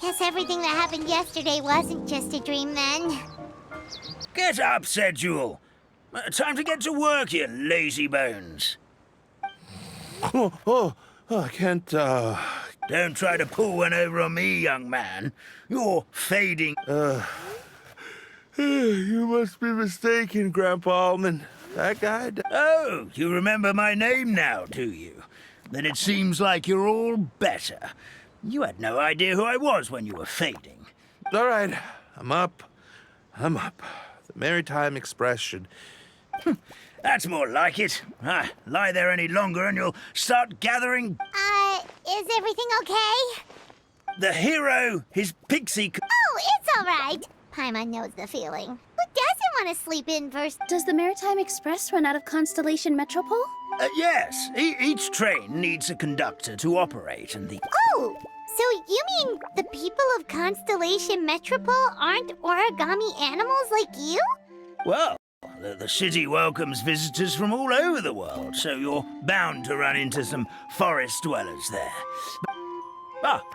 Guess everything that happened yesterday wasn't just a dream then. Get up, said Jewel. Time to get to work, you lazy bones. I can't, Don't try to pull one over on me, young man. You're fading. You must be mistaken, Grandpa Almond. That guy... Oh, you remember my name now, do you? Then it seems like you're all better. You had no idea who I was when you were fading. All right, I'm up. The Maritime Express should... That's more like it. Lie there any longer and you'll start gathering... Is everything okay? The hero, his pixie... Oh, it's all right. Paimon knows the feeling. Who doesn't want to sleep in first? Does the Maritime Express run out of Constellation Metropole? Yes, each train needs a conductor to operate, and the... Oh, so you mean the people of Constellation Metropole aren't origami animals like you? Well, the city welcomes visitors from all over the world, so you're bound to run into some forest dwellers there.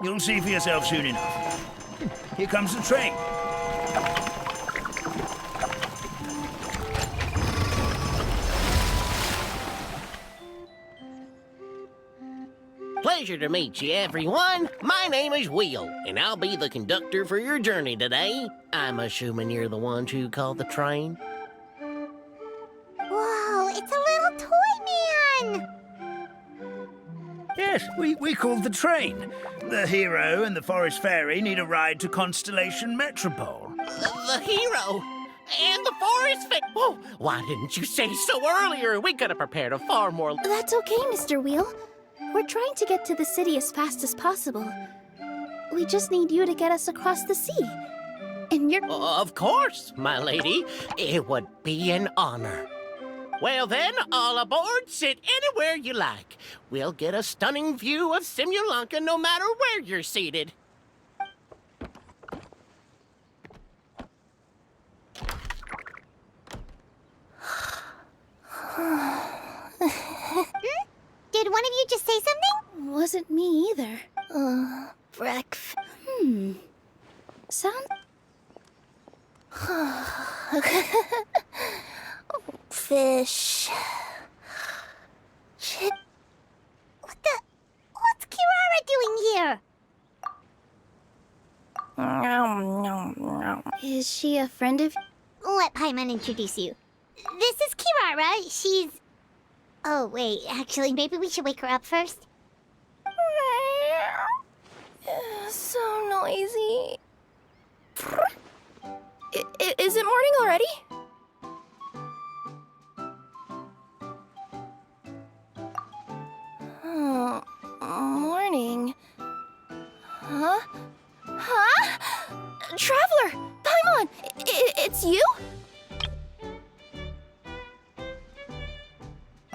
You'll see for yourself soon enough. Here comes the train. Pleasure to meet you, everyone. My name is Will, and I'll be the conductor for your journey today. I'm assuming you're the ones who called the train. Whoa, it's a little toy man! Yes, we called the train. The hero and the forest fairy need a ride to Constellation Metropole. The hero and the forest fit. Oh, why didn't you say so earlier? We could have prepared a far more... That's okay, Mr. Wheel. We're trying to get to the city as fast as possible. We just need you to get us across the sea. And you're... Of course, my lady. It would be an honor. Well then, all aboard, sit anywhere you like. We'll get a stunning view of Simulanka no matter where you're seated. Did one of you just say something? Wasn't me either. Breakfast. Sound... Fish. Shit. What's Kirara doing here? Is she a friend of... Let Paimon introduce you. This is Kirara. She's... Oh, wait. Actually, maybe we should wake her up first. So noisy. Is it morning already? Oh, morning. Huh? Traveler! Paimon! It's you?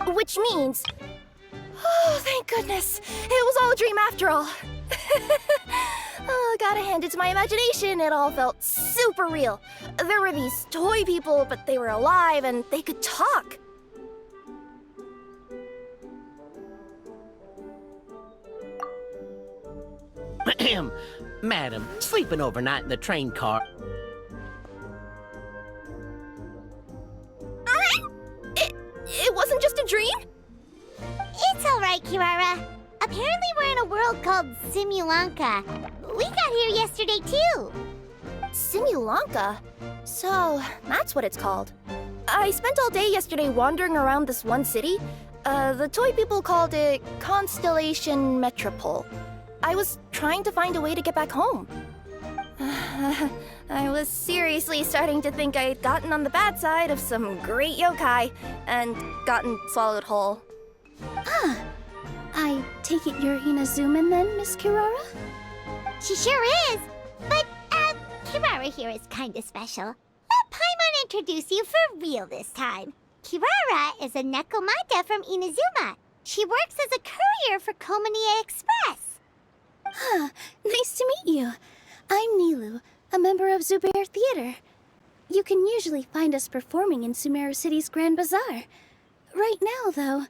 Which means... Oh, thank goodness. It was all a dream after all. Oh, gotta hand it to my imagination. It all felt super real. There were these toy people, but they were alive and they could talk. Madam, sleeping overnight in the train car. It wasn't just a dream? It's all right, Kirara. Apparently we're in a world called Simulanka. We got here yesterday, too. Simulanka? So, that's what it's called. I spent all day yesterday wandering around this one city. The toy people called it Constellation Metropole. I was trying to find a way to get back home. I was seriously starting to think I'd gotten on the bad side of some great yokai and gotten swallowed whole. I take it you're Inazuman then, Miss Kirara? She sure is. But, Kirara here is kinda special. Let Paimon introduce you for real this time. Kirara is a Nekomata from Inazuma. She works as a courier for Komanie Express. Nice to meet you. I'm Nilu, a member of Zubair Theater. You can usually find us performing in Sumeru City's Grand Bazaar. Right now, though,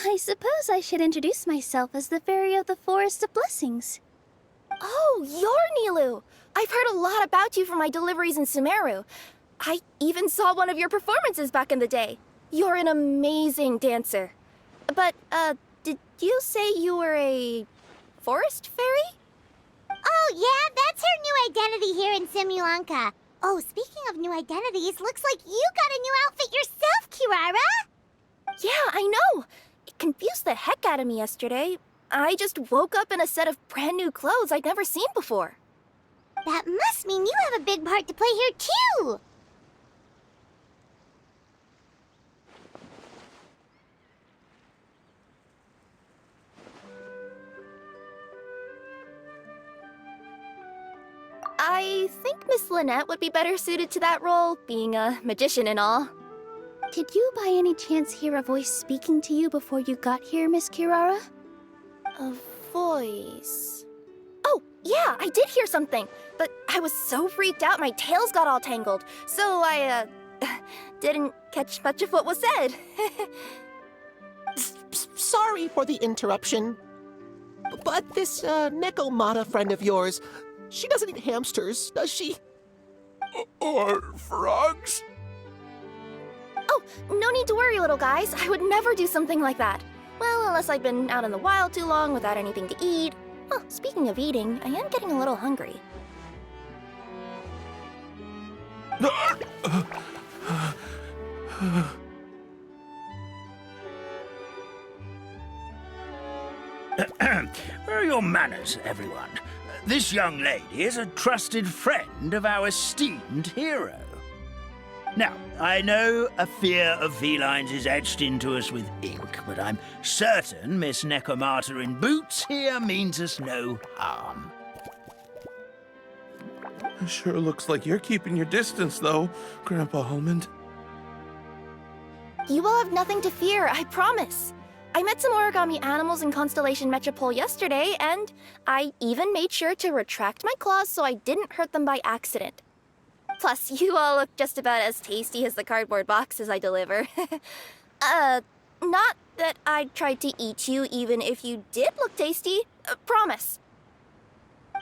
I suppose I should introduce myself as the Fairy of the Forest of Blessings. Oh, you're I've heard a lot about you from my deliveries in Sumeru. I even saw one of your performances back in the day. You're an amazing dancer. But, did you say you were a forest fairy? Oh, yeah, that's her new identity here in Simulanka. Oh, speaking of new identities, looks like you got a new outfit yourself, Kirara! Yeah, I know. It confused the heck out of me yesterday. I just woke up in a set of brand new clothes I'd never seen before. That must mean you have a big part to play here, too! I think Miss Lynette would be better suited to that role, being a magician and all. Did you by any chance hear a voice speaking to you before you got here, Miss Kirara? A voice... Oh, yeah, I did hear something, but I was so freaked out my tails got all tangled, so I, didn't catch much of what was said. Sorry for the interruption. But this, Nekomata friend of yours, she doesn't eat hamsters, does she? Or frogs? Oh, no need to worry, little guys. I would never do something like that. Well, unless I've been out in the wild too long without anything to eat. Oh, speaking of eating, I am getting a little hungry. Where are your manners, everyone? This young lady is a trusted friend of our esteemed hero. Now, I know a fear of felines is etched into us with ink, but I'm certain Miss Nekomata in boots here means us no harm. Sure looks like you're keeping your distance, though, Grandpa Almond. You will have nothing to fear, I promise. I met some origami animals in Constellation Metropole yesterday, and I even made sure to retract my claws so I didn't hurt them by accident. Plus, you all look just about as tasty as the cardboard boxes I deliver. Not that I'd try to eat you even if you did look tasty. Promise.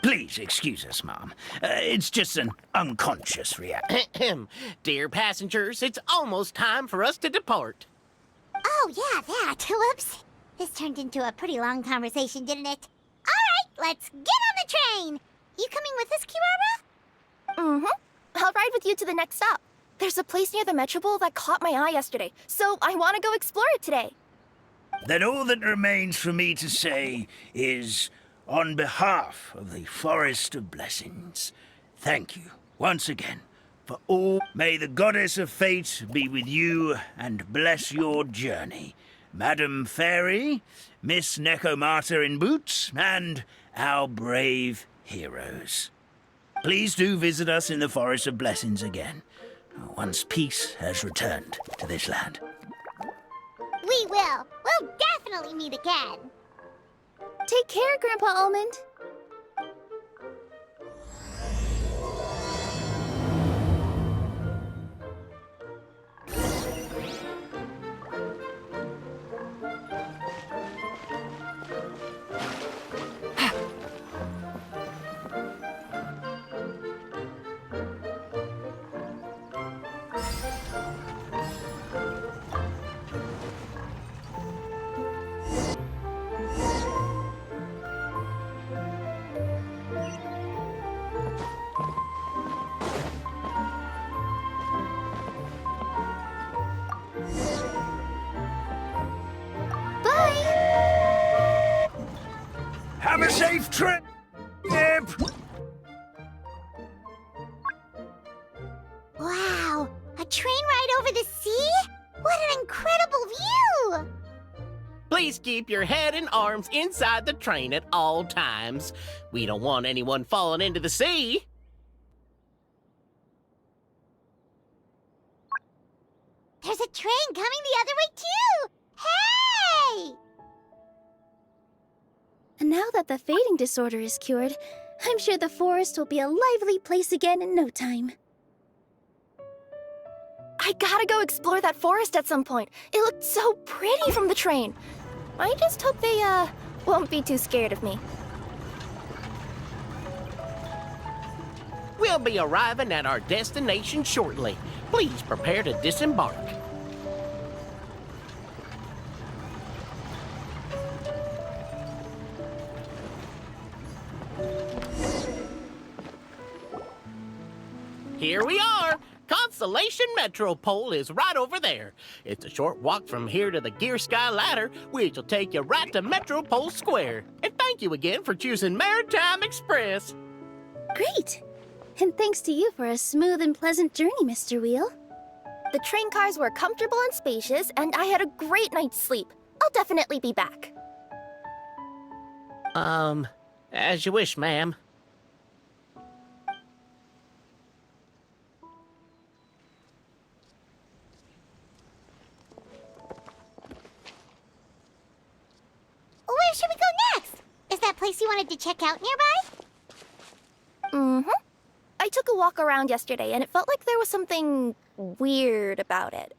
Please excuse us, Mom. It's just an unconscious reaction. Dear passengers, it's almost time for us to depart. Oh, yeah, that. Whoops. This turned into a pretty long conversation, didn't it? All right, let's get on the train. You coming with us, Kirara? Mm-hmm. I'll ride with you to the next stop. There's a place near the Metropole that caught my eye yesterday, so I want to go explore it today. Then all that remains for me to say is, on behalf of the Forest of Blessings, thank you once again for all. May the Goddess of Fate be with you and bless your journey. Madam Fairy, Miss Nekomata in boots, and our brave heroes. Please do visit us in the Forest of Blessings again, once peace has returned to this land. We will. We'll definitely meet again. Take care, Grandpa Almond. Have a safe trip! Wow, a train ride over the sea? What an incredible view! Please keep your head and arms inside the train at all times. We don't want anyone falling into the sea. There's a train coming the other way, too! Hey! And now that the fading disorder is cured, I'm sure the forest will be a lively place again in no time. I gotta go explore that forest at some point. It looked so pretty from the train. I just hope they, won't be too scared of me. We'll be arriving at our destination shortly. Please prepare to disembark. Here we are! Constellation Metropole is right over there. It's a short walk from here to the Gear Sky Ladder, which will take you right to Metropole Square. And thank you again for choosing Maritime Express. Great! And thanks to you for a smooth and pleasant journey, Mr. Wheel. The train cars were comfortable and spacious, and I had a great night's sleep. I'll definitely be back. As you wish, ma'am. Where should we go next? Is that place you wanted to check out nearby? Mm-hmm. I took a walk around yesterday, and it felt like there was something weird about it.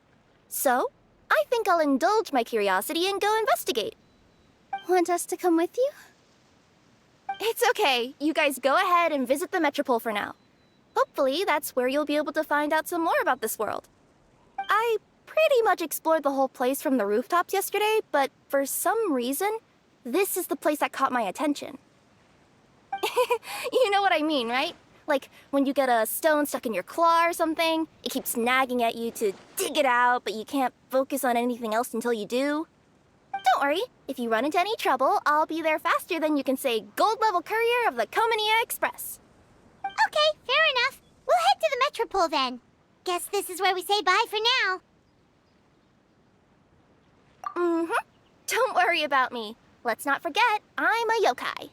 So, I think I'll indulge my curiosity and go investigate. Want us to come with you? It's okay. You guys go ahead and visit the Metropole for now. Hopefully, that's where you'll be able to find out some more about this world. I pretty much explored the whole place from the rooftops yesterday, but for some reason, this is the place that caught my attention. You know what I mean, right? Like, when you get a stone stuck in your claw or something, it keeps nagging at you to dig it out, but you can't focus on anything else until you do. Don't worry, if you run into any trouble, I'll be there faster than you can say gold-level courier of the Comania Express. Okay, fair enough. We'll head to the Metropole then. Guess this is where we say bye for now. Mm-hmm. Don't worry about me. Let's not forget, I'm a yokai.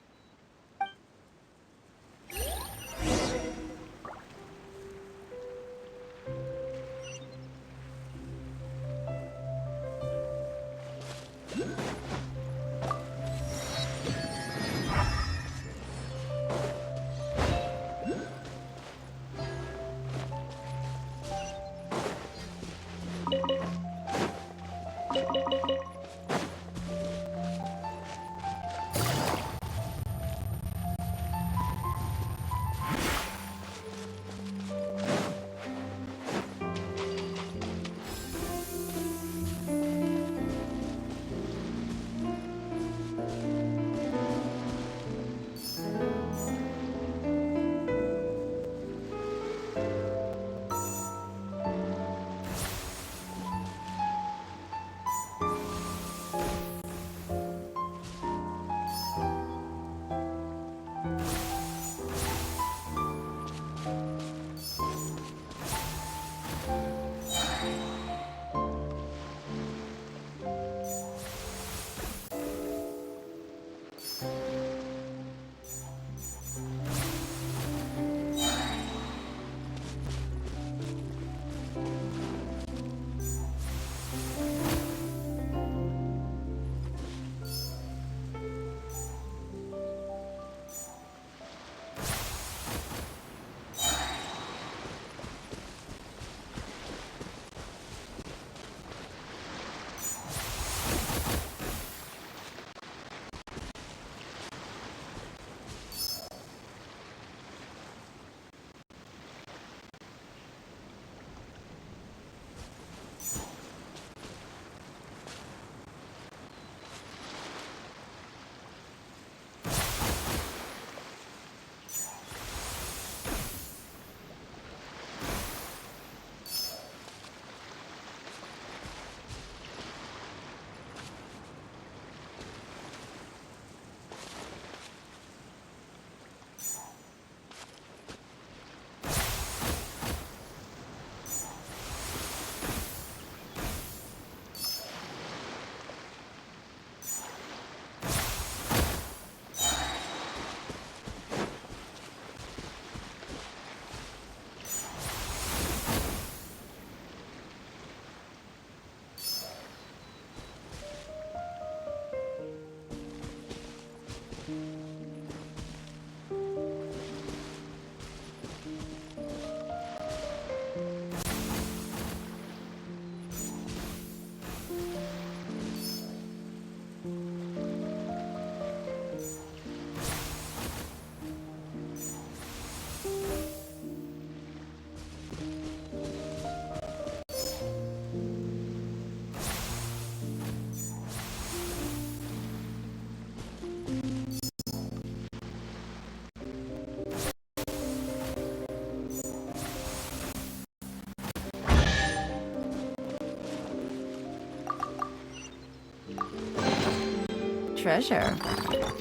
treasure.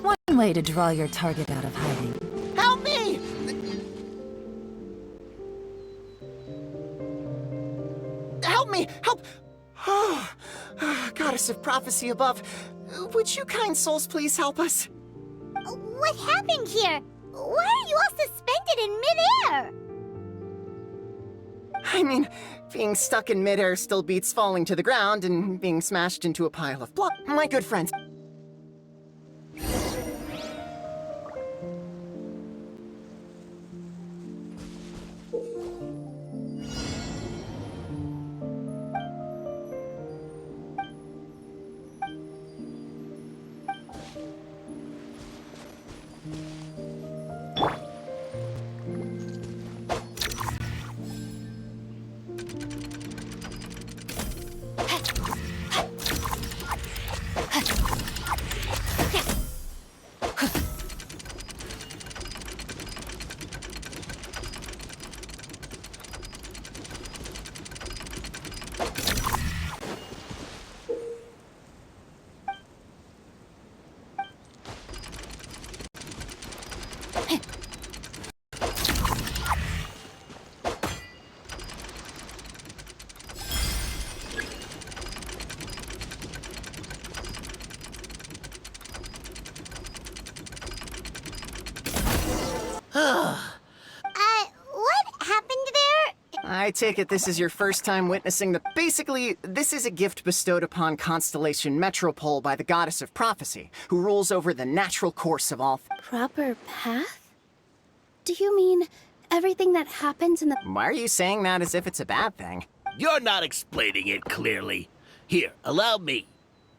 One way to draw your target out of hiding. Help me! Help me! Help! Oh, Goddess of Prophecy above, would you kind souls please help us? What happened here? Why are you all suspended in midair? I mean, being stuck in midair still beats falling to the ground and being smashed into a pile of blood. My good friends. What happened there? I take it this is your first time witnessing the... Basically, this is a gift bestowed upon Constellation Metropole by the Goddess of Prophecy, who rules over the natural course of all... Proper path? Do you mean everything that happens in the... Why are you saying that as if it's a bad thing? You're not explaining it clearly. Here, allow me.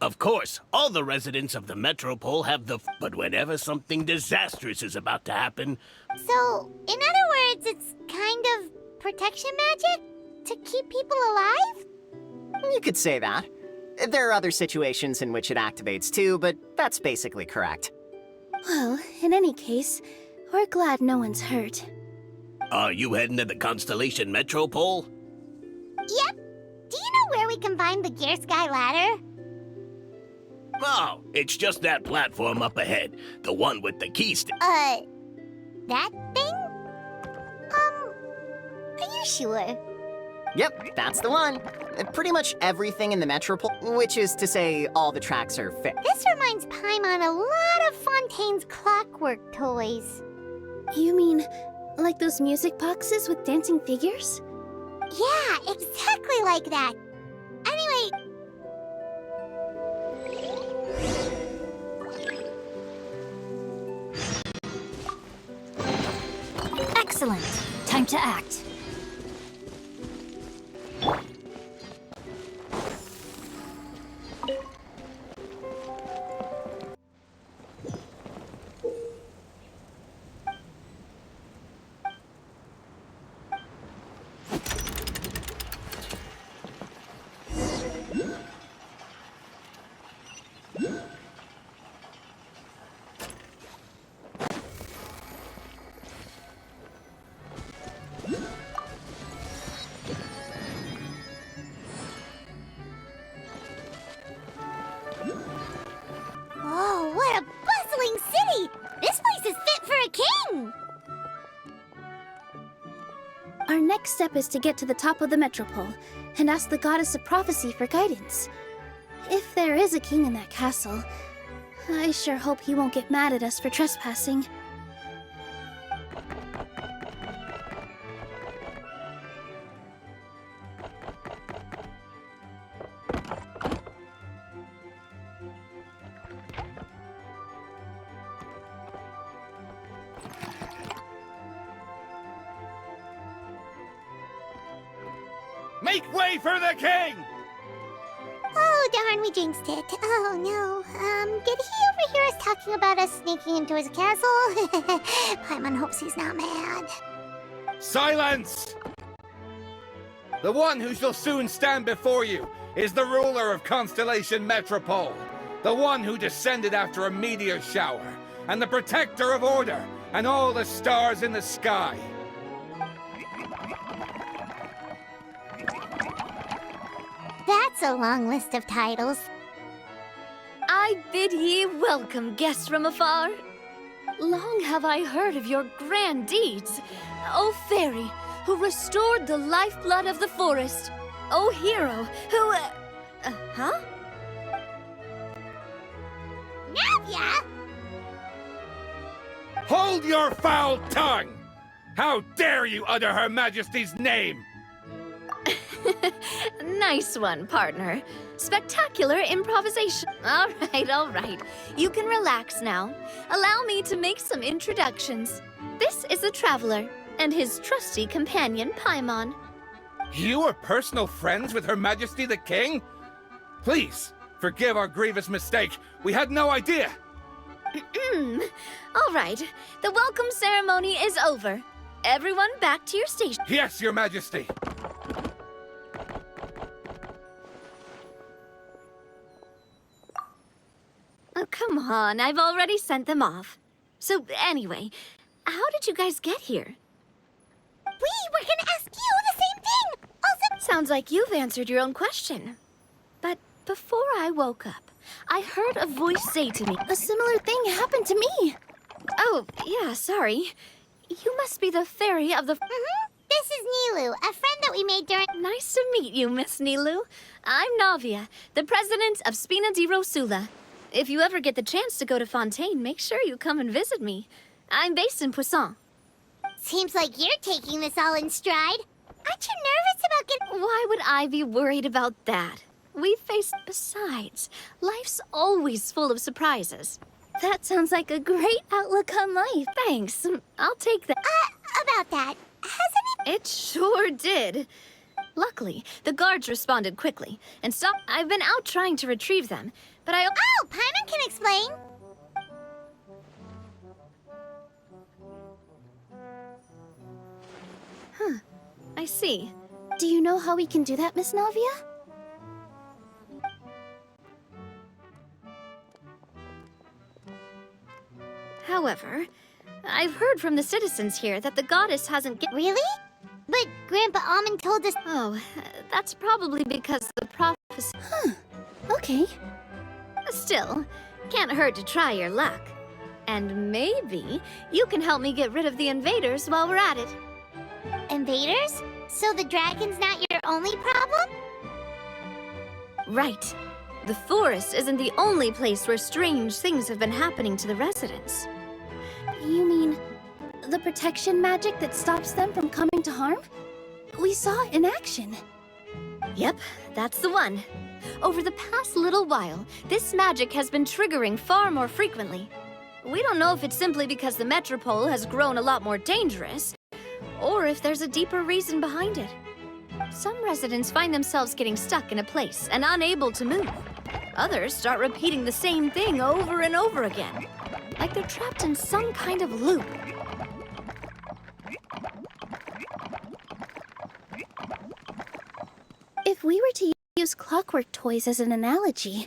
Of course, all the residents of the Metropole have the... But whenever something disastrous is about to happen... So, in other words, it's kind of protection magic? To keep people alive? You could say that. There are other situations in which it activates too, but that's basically correct. Well, in any case, we're glad no one's hurt. Are you heading to the Constellation Metropole? Yep. Do you know where we can find the Gear Sky Ladder? Oh, it's just that platform up ahead. The one with the key That thing? Are you sure? Yep, that's the one. Pretty much everything in the Metropole, which is to say all the tracks are fixed. This reminds Paimon a lot of Fontaine's clockwork toys. You mean, like those music boxes with dancing figures? Yeah, exactly like that. Anyway... Excellent. Time to act. Oh, what a bustling city! This place is fit for a king! Our next step is to get to the top of the Metropole and ask the Goddess of Prophecy for guidance. If there is a king in that castle, I sure hope he won't get mad at us for trespassing. Make way for the king! Oh, darn, we jinxed it. Oh, no. Did he overhear us talking about us sneaking into his castle? Paimon hopes he's not mad. Silence! The one who shall soon stand before you is the ruler of Constellation Metropole, the one who descended after a meteor shower, and the protector of order and all the stars in the sky. That's a long list of titles. I I bid ye welcome, guests from afar. Long have I heard of your grand deeds, O fairy, who restored the lifeblood of the forest. O hero, who... huh? Navia! Hold your foul tongue! How dare you utter Her Majesty's name? Nice one, partner. Spectacular improvisation. All right. You can relax now. Allow me to make some introductions. This is the Traveler, and his trusty companion, Paimon. You are personal friends with Her Majesty the King? Please, forgive our grievous mistake. We had no idea. All right. The welcome ceremony is over. Everyone back to your station. Yes, Your Majesty. Oh, come on. I've already sent them off. So, anyway, how did you guys get here? We were gonna ask you the same thing! Also, Sounds like you've answered your own question. But before I woke up, I heard a voice say to me, A similar thing happened to me. "Oh, yeah, sorry. You must be the fairy of the..." this is Nilu, a friend that we made during... Nice to meet you, Miss Nilu. I'm Navia, the president of Spina di Rosula. If you ever get the chance to go to Fontaine, make sure you come and visit me. I'm based in Poisson. Seems like you're taking this all in stride. Aren't you nervous about getting... Why would I be worried about that? We faced... Besides, life's always full of surprises. That sounds like a great outlook on life. Thanks. I'll take that. About that, hasn't it... It sure did. Luckily, the guards responded quickly and stopped. I've been out trying to retrieve them, but I... Oh, Paimon can explain. I see. Do you know how we can do that, Miss Navia? However, I've heard from the citizens here that the goddess hasn't Really? But Grandpa Almond told us... Oh, that's probably because the prophecy... Okay. Still, can't hurt to try your luck. And maybe you can help me get rid of the invaders while we're at it. Invaders? So the dragon's not your only problem? Right. The forest isn't the only place where strange things have been happening to the residents. You mean the protection magic that stops them from coming to harm? We saw it in action. Yep, that's the one. Over the past little while, this magic has been triggering far more frequently. We don't know if it's simply because the metropole has grown a lot more dangerous, or if there's a deeper reason behind it. Some residents find themselves getting stuck in a place and unable to move. Others start repeating the same thing over and over again, like they're trapped in some kind of loop. If we were to use clockwork toys as an analogy,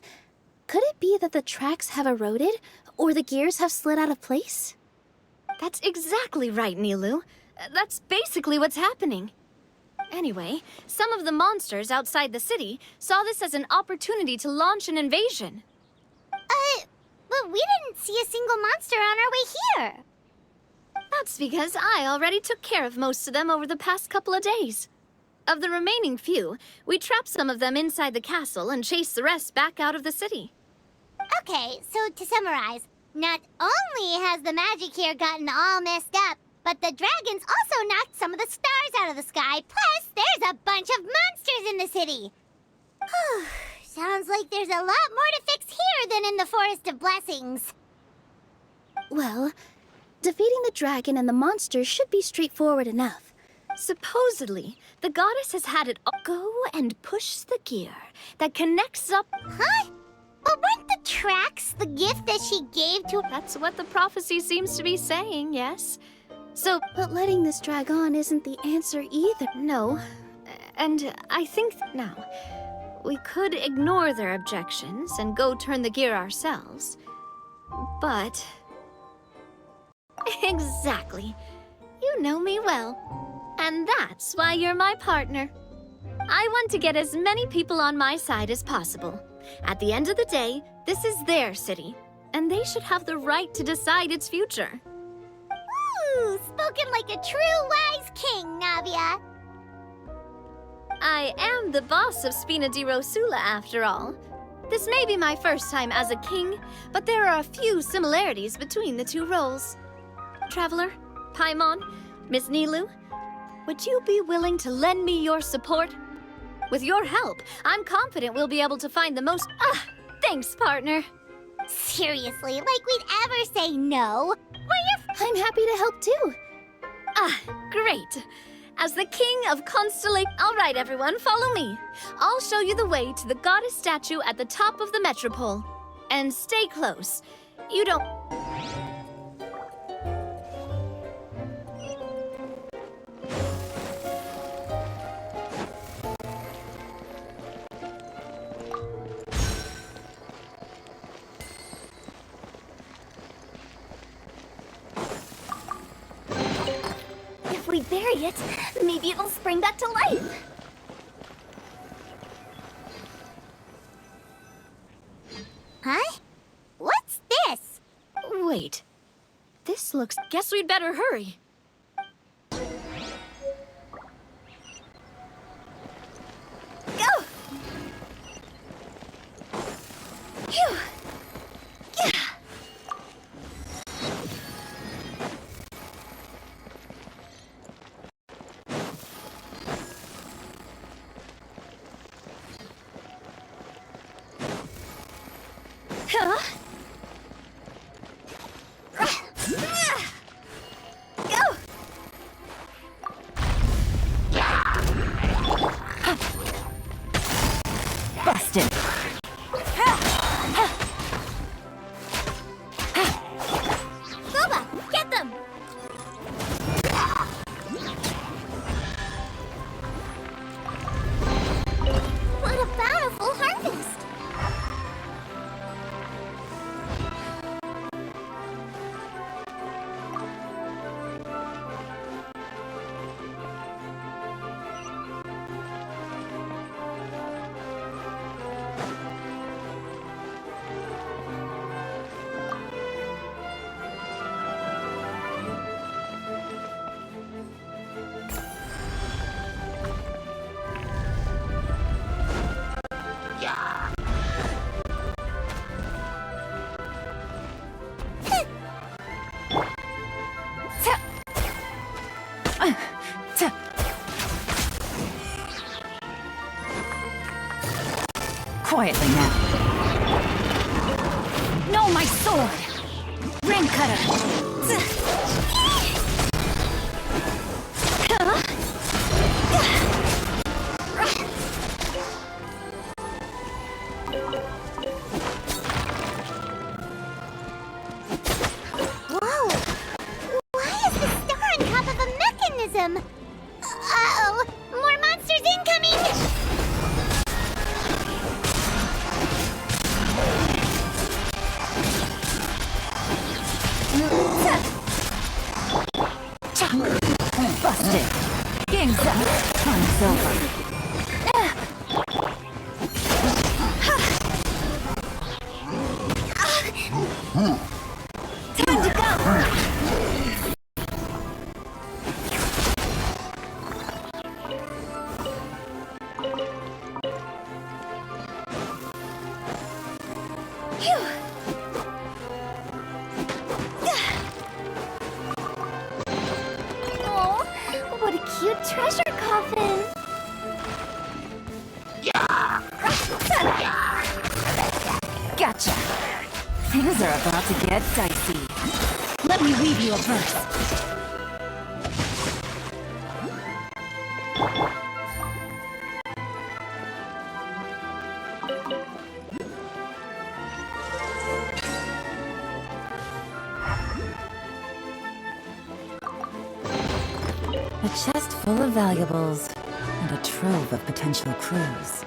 could it be that the tracks have eroded, or the gears have slid out of place? That's exactly right, Nilu. That's basically what's happening. Anyway, some of the monsters outside the city saw this as an opportunity to launch an invasion. But we didn't see a single monster on our way here. That's because I already took care of most of them over the past couple of days. Of the remaining few, we trapped some of them inside the castle and chased the rest back out of the city. Okay, so to summarize, not only has the magic here gotten all messed up, but the dragons also knocked some of the stars out of the sky, plus there's a bunch of monsters in the city. Sounds like there's a lot more to fix here than in the Forest of Blessings. Well, defeating the dragon and the monsters should be straightforward enough. Supposedly, the goddess has had it all go and push the gear that connects up... Huh? But weren't the tracks the gift that she gave to... That's what the prophecy seems to be saying, yes. So... But letting this drag on isn't the answer either. No. And I think now, we could ignore their objections and go turn the gear ourselves. But... Exactly. You know me well. And that's why you're my partner. I want to get as many people on my side as possible. At the end of the day, This is their city, and they should have the right to decide its future. Ooh, spoken like a true wise king, Navia. I am the boss of Spina di Rosula, after all. This may be my first time as a king, but there are a few similarities between the two roles. Traveler, Paimon, Miss Nilu, would you be willing to lend me your support? With your help, I'm confident we'll be able to find the most... thanks, partner. Seriously, like we'd ever say no. I'm happy to help too. Great. As the king of Constellation... All right, everyone, follow me. I'll show you the way to the goddess statue at the top of the metropole. And stay close. You don't... If we bury it, maybe it'll spring back to life. Huh? What's this? Wait. This looks... Guess we'd better hurry. Go! Phew! Yeah! Huh? Go! Busted. Boba, get them! What a bountiful harvest! Quietly now. No, my sword! Ring cutter! Whoa! Why is the star on top of a mechanism? Uh-oh! More monsters incoming! Busted. Game's up. Time's over. Time to go! Oh, what a cute treasure coffin! Gotcha. Things are about to get dicey. Let me weave you a verse. A chest full of valuables and a trove of potential clues.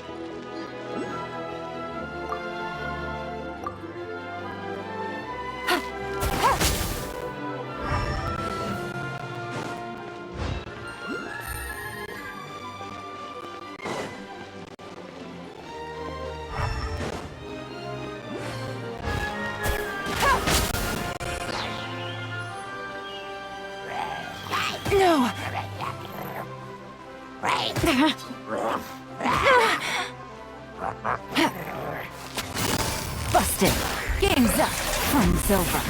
Busted. Game's up. Fun's over.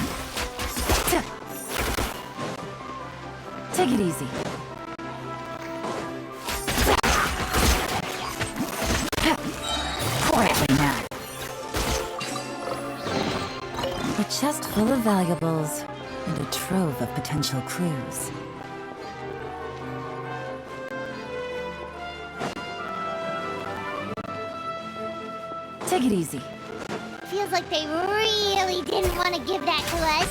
Take it easy. Quietly now. A chest full of valuables and a trove of potential clues. Take it easy. Feels like they really didn't want to give that to us.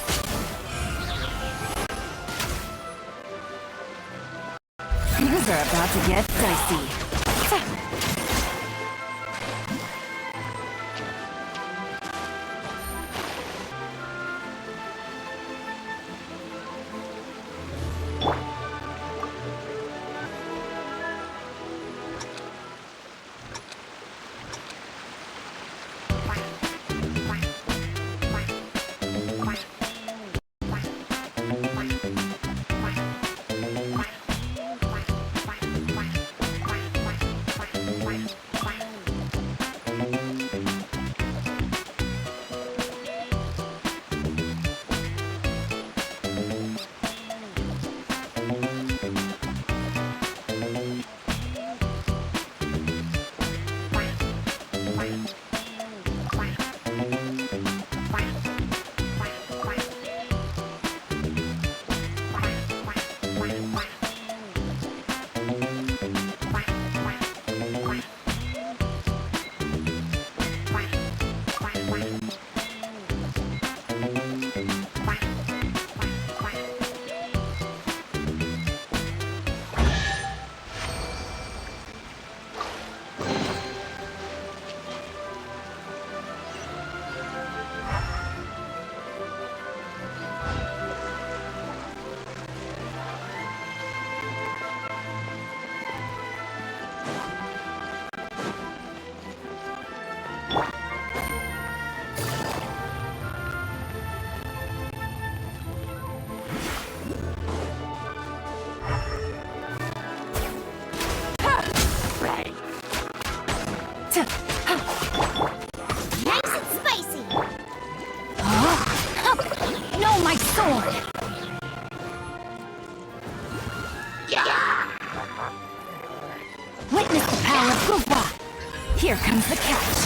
Things are about to get dicey. Nice and spicy. No, my sword! Witness the power of Gufa! Here comes the catch.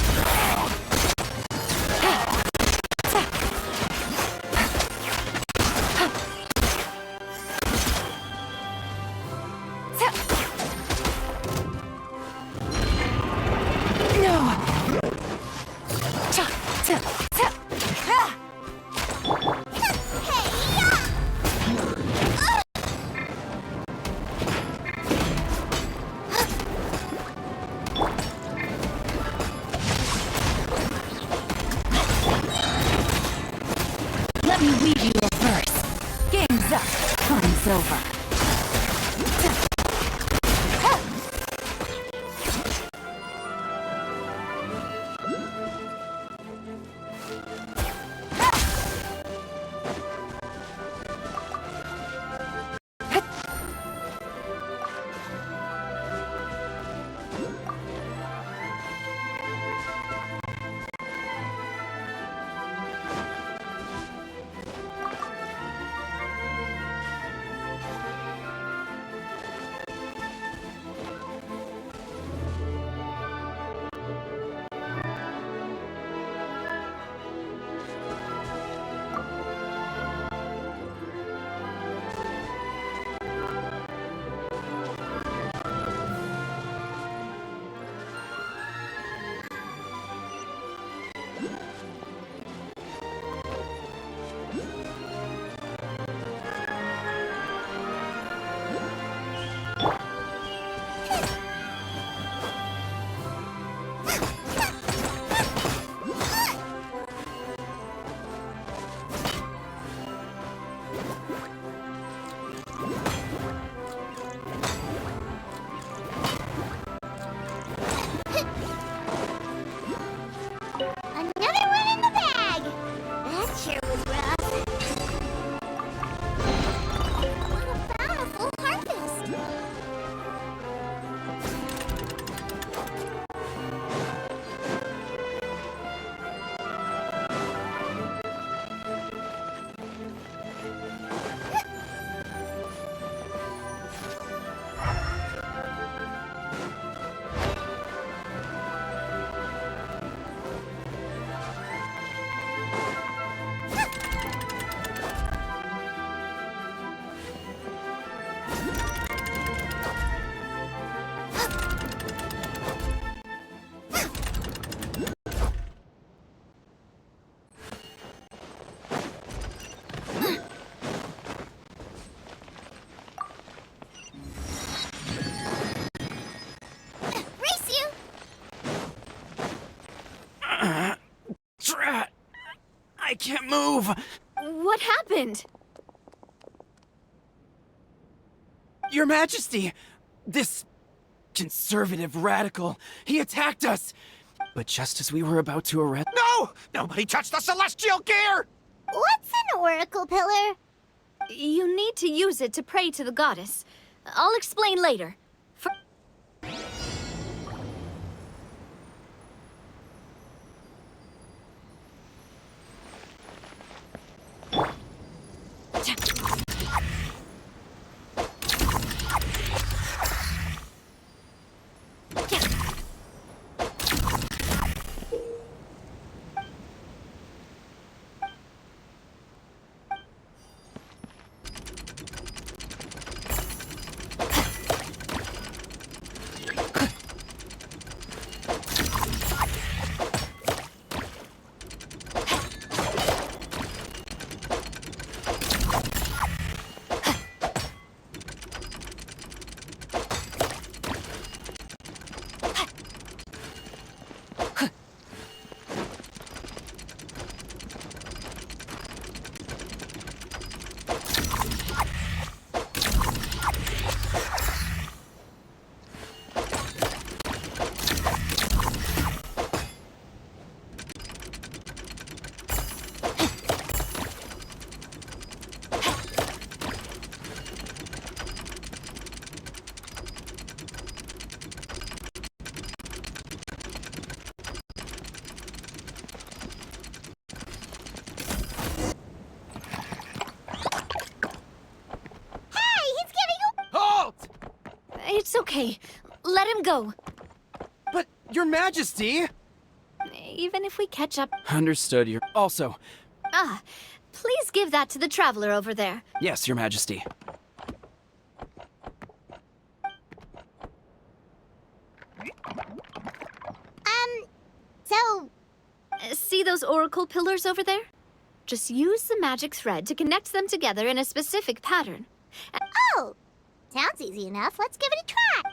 can't move! What happened? Your Majesty! This conservative radical, he attacked us! But just as we were about to arrest— No! Nobody touched the celestial gear! What's an oracle pillar? You need to use it to pray to the goddess. I'll explain later. It's okay. Let him go. But, Your Majesty! Even if we catch up. Understood, Your— Also, Please give that to the traveler over there. yes, Your Majesty. So, See those oracle pillars over there? Just use the magic thread to connect them together in a specific pattern. oh, sounds easy enough. Let's give it a try.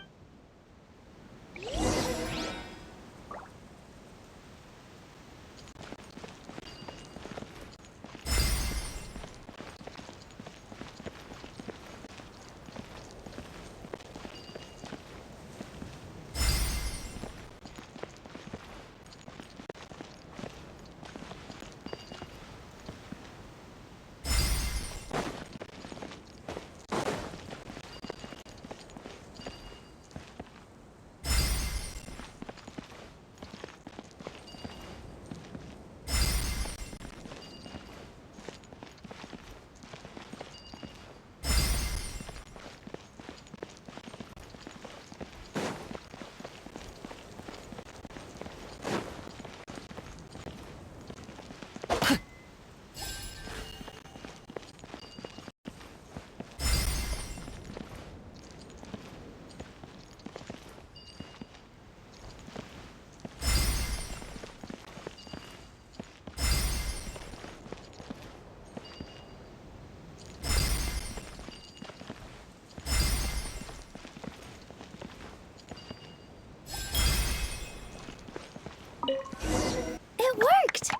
It worked!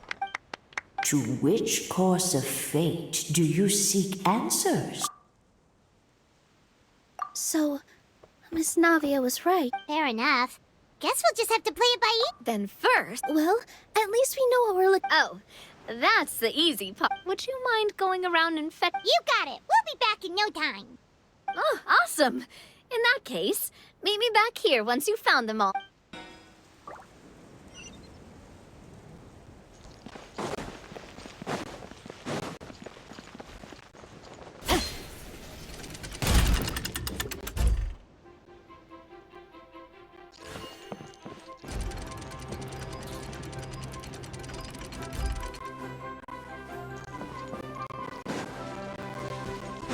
To which course of fate do you seek answers? So, Miss Navia was right. Fair enough. Guess we'll just have to play it by ear. Then first... Well, at least we know what we're looking— Oh, that's the easy part. Would you mind going around and fetch... You got it. We'll be back in no time. Oh, awesome! In that case, meet me back here once you've found them all.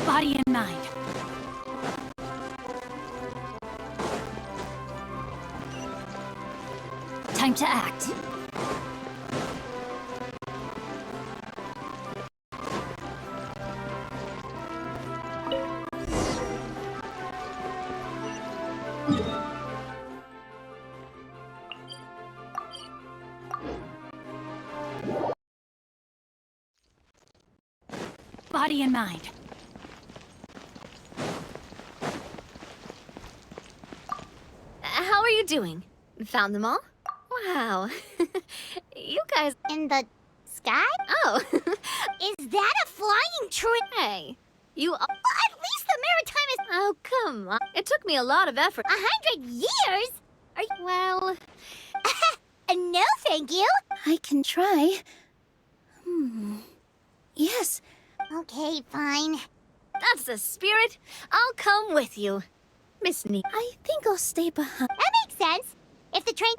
Body and mind. Time to act. body and mind. How are you doing? Found them all? Wow. You guys... In the sky? Oh. Is that a flying train? Hey. You... Well, at least the maritime is... Oh, come on. It took me a lot of effort. 100 years? Are you... Well... No, thank you. I can try. Yes. Okay, fine. That's the spirit. I'll come with you. Miss Nee. I think I'll stay behind. That makes sense. If the train...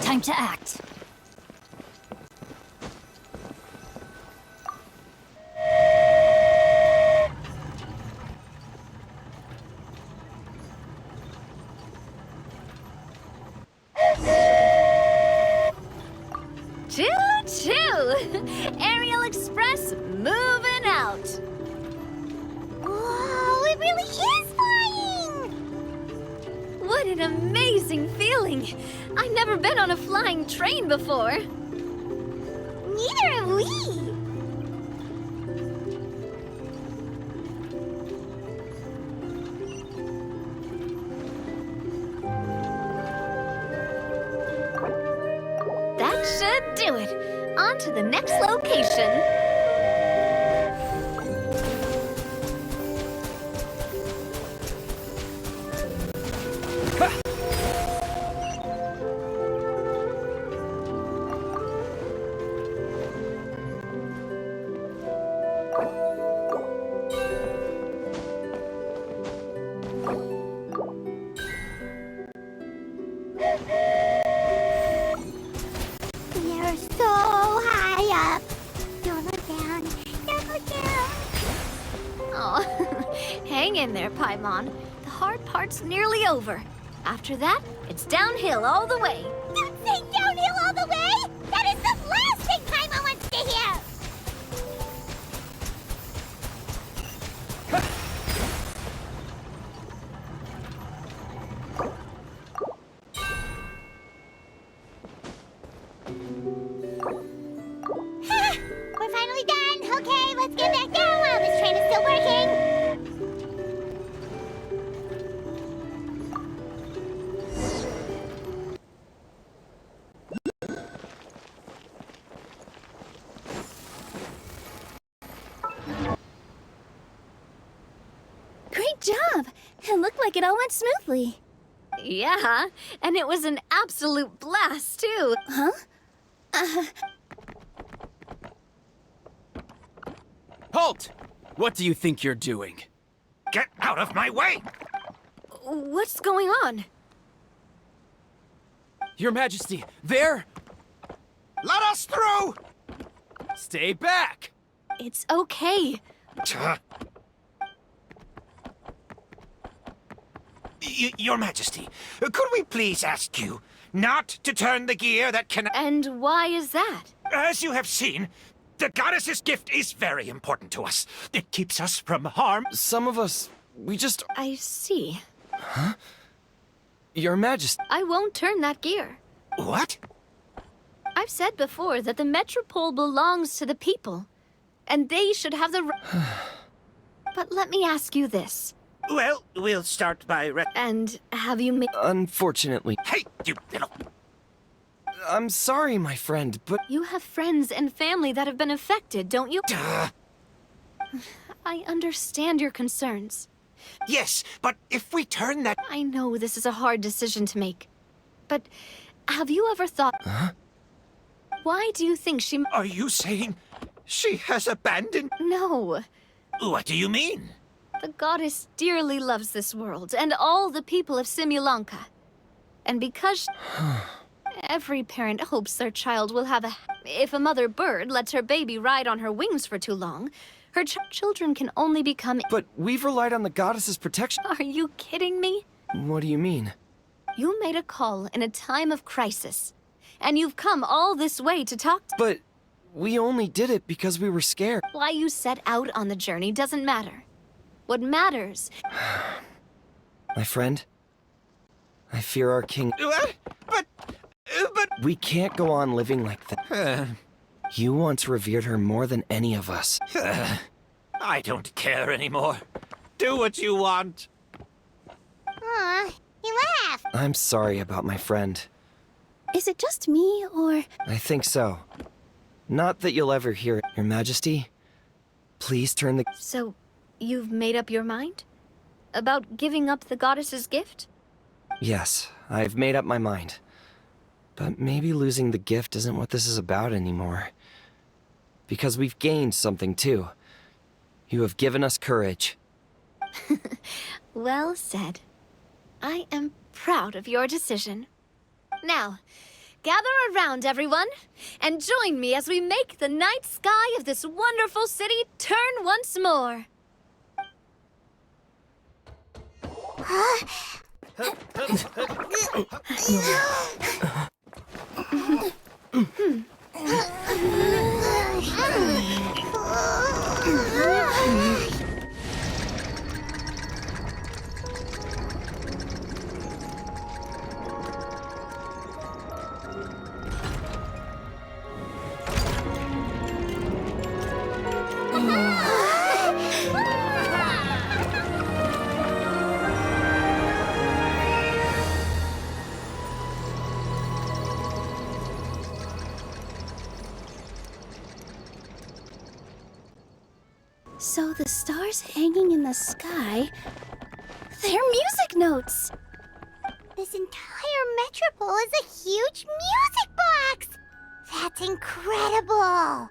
Time to act. Choo-choo! Aerial Express moving out. Whoa, it really is flying! What an amazing feeling! I've never been on a flying train before. Neither have we. That should do it. On to the next location. You're so high up. Don't look down. Don't look down. Oh, hang in there, Paimon. The hard part's nearly over. After that, it's downhill all the way. Don't say downhill all the way. That is the last thing Paimon wants to hear. We're finally done. Okay, let's get back down while this train is still working. Great job! It looked like it all went smoothly. Yeah, and it was an absolute blast, too. Huh? Halt! What do you think you're doing? Get out of my way! What's going on? Your Majesty, there! Let us through! Stay back! It's okay. Your Majesty, could we please ask you not to turn the gear that can... And why is that? As you have seen, the goddess's gift is very important to us. It keeps us from harm. Some of us, we just... I see. Your Majesty... I won't turn that gear. What? I've said before that the Metropole belongs to the people, and they should have the... But let me ask you this. Well, we'll start by... And have you made... Unfortunately... Hey, you little... I'm sorry, my friend, but... You have friends and family that have been affected, don't you? Duh. I understand your concerns. Yes, but if we turn that... I know this is a hard decision to make. But have you ever thought... Huh? Why do you think she... Are you saying she has abandoned... No. What do you mean? The goddess dearly loves this world and all the people of Simulanka. And because... Every parent hopes their child will have a... If a mother bird lets her baby ride on her wings for too long, her children can only become... But we've relied on the goddess's protection... Are you kidding me? What do you mean? You made a call in a time of crisis. And you've come all this way to talk to... But we only did it because we were scared. Why you set out on the journey doesn't matter. What matters... My friend, I fear our king... But... We can't go on living like that. You once revered her more than any of us. I don't care anymore. Do what you want. Aw, he laughed. I'm sorry about my friend. Is it just me, or... I think so. Not that you'll ever hear it, Your Majesty. Please turn the... So, you've made up your mind? About giving up the goddess's gift? Yes, I've made up my mind. But maybe losing the gift isn't what this is about anymore. Because we've gained something too. You have given us courage. Well said. I am proud of your decision. Now, gather around, everyone, and join me as we make the night sky of this wonderful city turn once more. So the stars hanging in the sky... They're music notes! This entire metropole is a huge music box! That's incredible!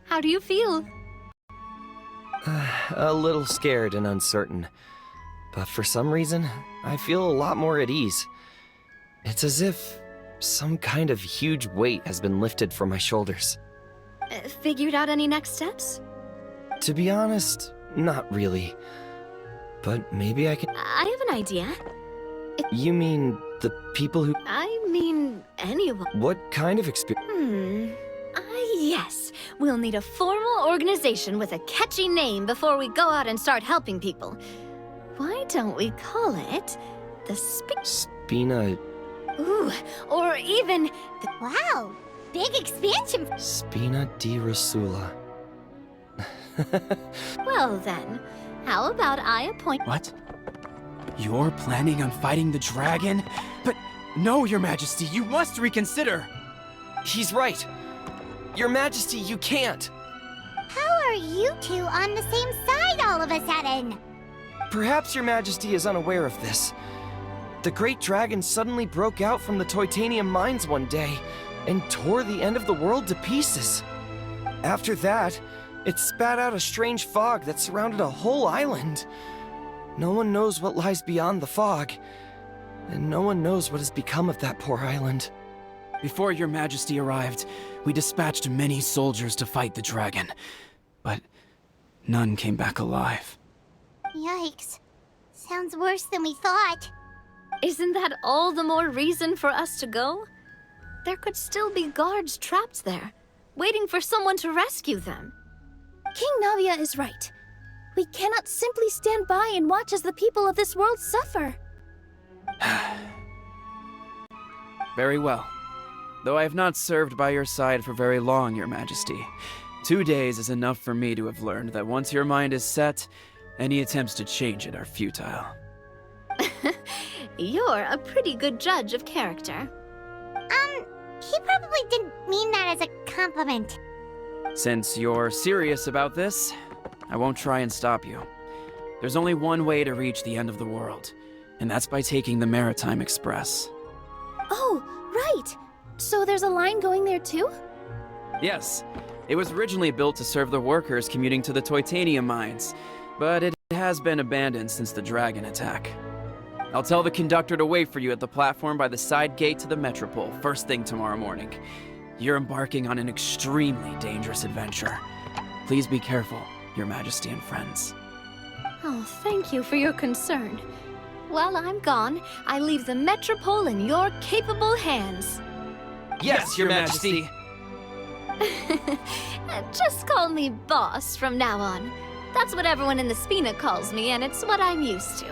How do you feel? A little scared and uncertain. But for some reason, I feel a lot more at ease. It's as if some kind of huge weight has been lifted from my shoulders. Figured out any next steps? To be honest, not really. But maybe I can... I have an idea. You mean the people who... I mean anyone. What kind of experience? Yes. We'll need a formal organization with a catchy name before we go out and start helping people. Why don't we call it the Spina... Ooh, or even the... Wow! Big expansion! Spina di Rasula. Well then, how about I appoint... What? You're planning on fighting the dragon? But no, Your Majesty, you must reconsider! He's right! Your Majesty, you can't! How are you two on the same side all of a sudden? Perhaps Your Majesty is unaware of this. The great dragon suddenly broke out from the Titanium mines one day and tore the end of the world to pieces. After that, it spat out a strange fog that surrounded a whole island. No one knows what lies beyond the fog, and no one knows what has become of that poor island. Before Your Majesty arrived, we dispatched many soldiers to fight the dragon, but none came back alive. Yikes. Sounds worse than we thought. Isn't that all the more reason for us to go? There could still be guards trapped there, waiting for someone to rescue them. King Navia is right. We cannot simply stand by and watch as the people of this world suffer. Very well. Though I have not served by your side for very long, Your Majesty. 2 days is enough for me to have learned that once your mind is set, any attempts to change it are futile. You're a pretty good judge of character. He probably didn't mean that as a compliment. Since you're serious about this, I won't try and stop you. There's only one way to reach the end of the world, and that's by taking the Maritime Express. Oh, right! So there's a line going there too? Yes. It was originally built to serve the workers commuting to the Titanium mines, but it has been abandoned since the dragon attack. I'll tell the conductor to wait for you at the platform by the side gate to the Metropole first thing tomorrow morning. You're embarking on an extremely dangerous adventure. Please be careful, Your Majesty and friends. Oh, thank you for your concern. While I'm gone, I leave the Metropole in your capable hands. Yes, Your Majesty! Just call me boss from now on. That's what everyone in the Spina calls me, and it's what I'm used to.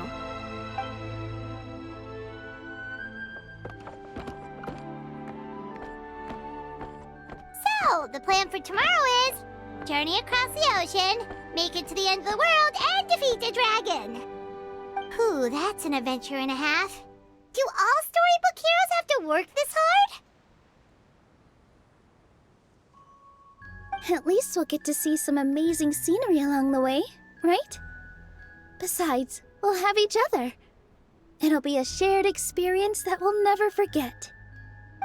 So, the plan for tomorrow is journey across the ocean, make it to the end of the world, and defeat a dragon. Whew, that's an adventure and a half. Do all storybook heroes have to work this hard? At least we'll get to see some amazing scenery along the way, right? Besides, we'll have each other. It'll be a shared experience that we'll never forget.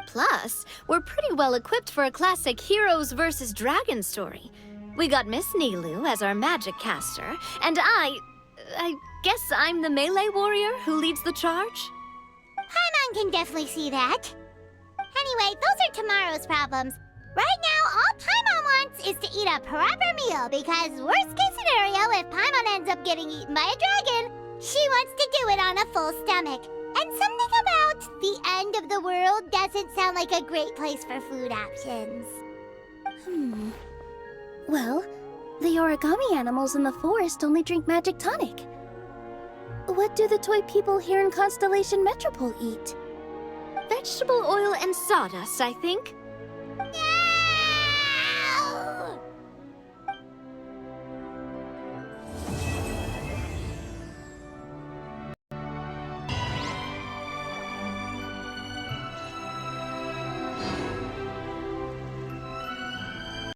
Plus, we're pretty well equipped for a classic heroes versus dragon story. We got Miss Nilu as our magic caster, and I guess I'm the melee warrior who leads the charge? Paimon can definitely see that. Anyway, those are tomorrow's problems. Right now, all Paimon wants is to eat a proper meal, because worst case scenario, if Paimon ends up getting eaten by a dragon, she wants to do it on a full stomach. And something about the end of the world doesn't sound like a great place for food options. Well, the origami animals in the forest only drink magic tonic. What do the toy people here in Constellation Metropole eat? Vegetable oil and sawdust, I think. Yeah,